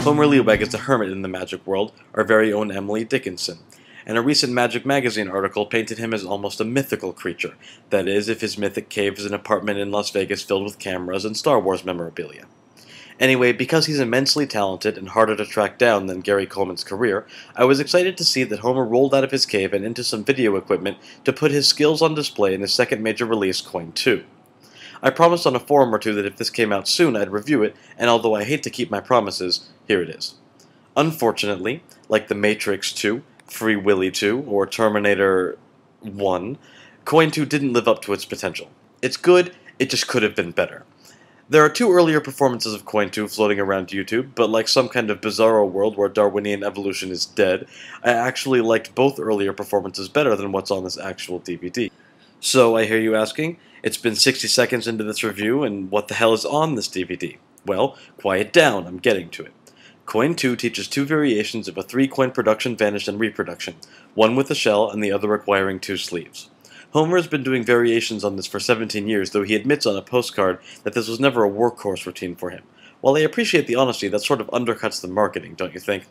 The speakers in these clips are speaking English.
Homer Liwag is the hermit in the magic world, our very own Emily Dickinson, and a recent Magic Magazine article painted him as almost a mythical creature, that is, if his mythic cave is an apartment in Las Vegas filled with cameras and Star Wars memorabilia. Anyway, because he's immensely talented and harder to track down than Gary Coleman's career, I was excited to see that Homer rolled out of his cave and into some video equipment to put his skills on display in his second major release, Cointwo. I promised on a forum or two that if this came out soon I'd review it, and although I hate to keep my promises, here it is. Unfortunately, like The Matrix 2, Free Willy 2, or Terminator 1, Cointwo didn't live up to its potential. It's good, it just could have been better. There are two earlier performances of Cointwo floating around YouTube, but like some kind of bizarro world where Darwinian evolution is dead, I actually liked both earlier performances better than what's on this actual DVD. So, I hear you asking, it's been 60 seconds into this review, and what the hell is on this DVD? Well, quiet down, I'm getting to it. Cointwo teaches two variations of a 3-coin production, vanish, and reproduction, one with a shell and the other requiring 2 sleeves. Homer has been doing variations on this for 17 years, though he admits on a postcard that this was never a workhorse routine for him. While I appreciate the honesty, that sort of undercuts the marketing, don't you think?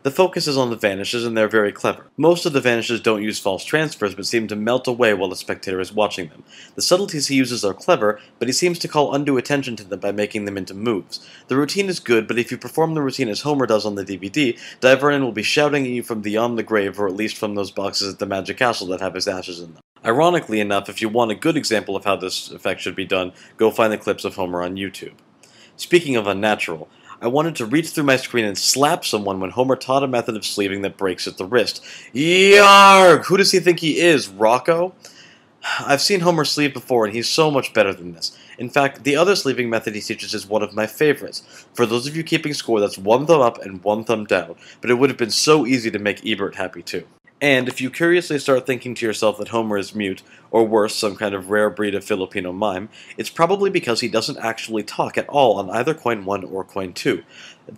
The focus is on the vanishes, and they're very clever. Most of the vanishes don't use false transfers, but seem to melt away while the spectator is watching them. The subtleties he uses are clever, but he seems to call undue attention to them by making them into moves. The routine is good, but if you perform the routine as Homer does on the DVD, Divernon will be shouting at you from beyond the grave, or at least from those boxes at the Magic Castle that have his ashes in them. Ironically enough, if you want a good example of how this effect should be done, go find the clips of Homer on YouTube. Speaking of unnatural, I wanted to reach through my screen and slap someone when Homer taught a method of sleeving that breaks at the wrist. Yarg! Who does he think he is, Rocco? I've seen Homer sleeve before, and he's so much better than this. In fact, the other sleeving method he teaches is one of my favorites. For those of you keeping score, that's 1 thumb up and 1 thumb down, but it would have been so easy to make Ebert happy too. And if you curiously start thinking to yourself that Homer is mute, or worse, some kind of rare breed of Filipino mime, it's probably because he doesn't actually talk at all on either Coin 1 or Coin 2.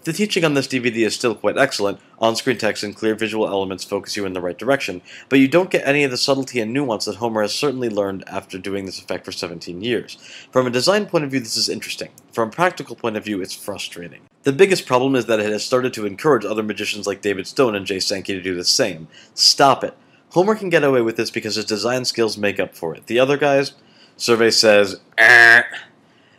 The teaching on this DVD is still quite excellent, on-screen text and clear visual elements focus you in the right direction, but you don't get any of the subtlety and nuance that Homer has certainly learned after doing this effect for 17 years. From a design point of view, this is interesting. From a practical point of view, it's frustrating. The biggest problem is that it has started to encourage other magicians like David Stone and Jay Sankey to do the same. Stop it. Homer can get away with this because his design skills make up for it. The other guys? Survey says,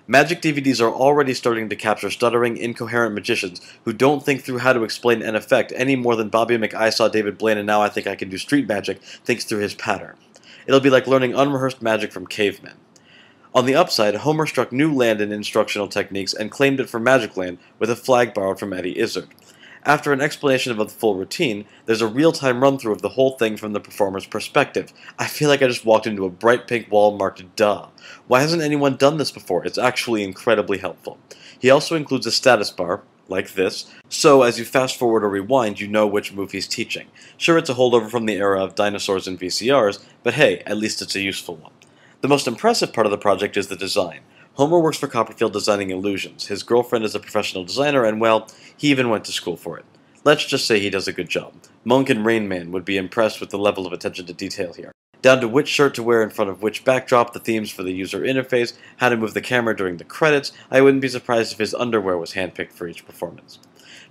Magic DVDs are already starting to capture stuttering, incoherent magicians who don't think through how to explain an effect any more than Bobby I saw David Blaine and now I think I can do street magic thinks through his pattern. It'll be like learning unrehearsed magic from cavemen. On the upside, Homer struck new land in instructional techniques and claimed it for Magic Land with a flag borrowed from Eddie Izzard. After an explanation of the full routine, there's a real-time run-through of the whole thing from the performer's perspective. I feel like I just walked into a bright pink wall marked "Duh." Why hasn't anyone done this before? It's actually incredibly helpful. He also includes a status bar, like this, so as you fast-forward or rewind, you know which move he's teaching. Sure, it's a holdover from the era of dinosaurs and VCRs, but hey, at least it's a useful one. The most impressive part of the project is the design. Homer works for Copperfield designing illusions. His girlfriend is a professional designer, and well, he even went to school for it. Let's just say he does a good job. Monk and Rain Man would be impressed with the level of attention to detail here. Down to which shirt to wear in front of which backdrop, the themes for the user interface, how to move the camera during the credits, I wouldn't be surprised if his underwear was handpicked for each performance.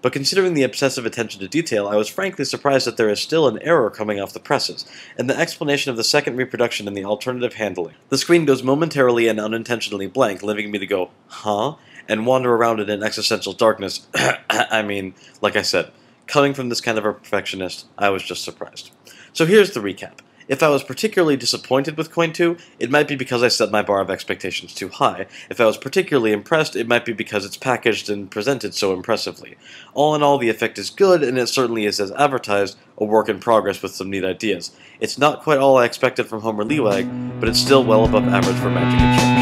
But considering the obsessive attention to detail, I was frankly surprised that there is still an error coming off the presses, and the explanation of the second reproduction and the alternative handling. The screen goes momentarily and unintentionally blank, leaving me to go, huh? And wander around in an existential darkness. I mean, like I said, coming from this kind of a perfectionist, I was just surprised. So here's the recap. If I was particularly disappointed with Cointwo, it might be because I set my bar of expectations too high. If I was particularly impressed, it might be because it's packaged and presented so impressively. All in all, the effect is good, and it certainly is, as advertised, a work in progress with some neat ideas. It's not quite all I expected from Homer Liwag, but it's still well above average for magic instruction.